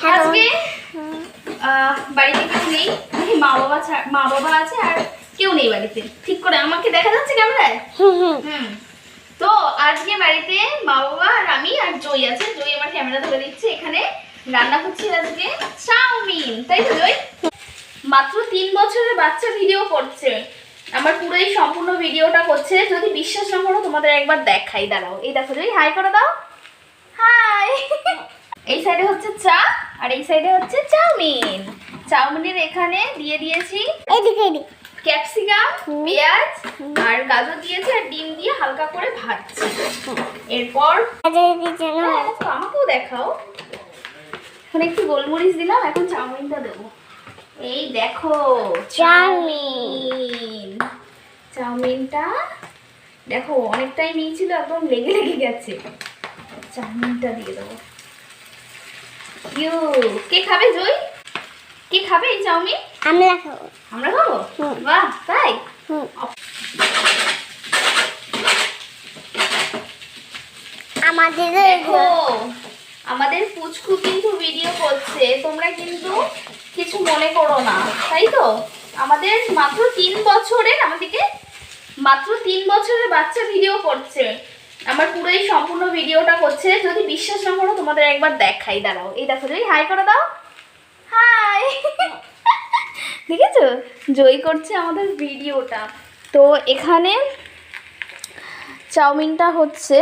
আজকে বাড়িতে কেউ নেই, মা বাবা আছে আর কেউ নেই বাড়িতে। ঠিক করে আমাকে দেখা যাচ্ছে ক্যামেরায়? তো আজকে বাড়িতে মা বাবা আর আমি আর জয় আছে। জয় আমার ক্যামেরা ধরে দিচ্ছে। এখানে রান্না হচ্ছে আজকে চাউমিন, তাই তো জয়? মাত্র 3 বছরের বাচ্চা ভিডিও করছে, আমার পুরো এই সম্পূর্ণ ভিডিওটা করছে। যদি বিশ্বাস না করো তোমাদের একবার দেখাই, দাঁড়াও। এই দেখো জয়, হাই করে দাও। হাই। এই সাইডে হচ্ছে চা আর এই সাইডে হচ্ছে চাউমিন। চাউমিনের এখানে দিয়ে দিয়েছি ক্যাপসিকাম, পেঁয়াজ আর গাজর দিয়েছি আর ডিম দিয়ে হালকা করে ভাজছি। এরপর আমাকেও দেখাও। এখন একটু গোলমরিচ দিলাম, এখন চাউমিনটা দেবো। এই দেখো চাউমিন। চাউমিনটা দেখো অনেকটাই নিয়েছিল, একদম লেগে লেগে গেছে। চাউমিনটা দিয়ে দেবো। কে খাবে জয়? কে খাবে এই চাউমিন? আমরা খাবো। আমরা খাবো? বাহ, তাই? আমাদের দেখো আমাদের পুচকু কিন্তু ভিডিও করছে, তোমরা কিন্তু কিছু মনে করো না, তাই তো? আমাদের মাত্র 3 বছরের, আমাদেরকে মাত্র 3 বছরের বাচ্চা ভিডিও করছে, আমার পুরো এই সম্পূর্ণ ভিডিওটা করছে। যদি বিশ্বাস না করো তোমাদের একবার দেখাই, দাঁড়াও। এই দেখো জয়, হাই করে দাও। হাই। দেখেছো জয় করছে আমাদের ভিডিওটা। তো এখানে চাউমিনটা হচ্ছে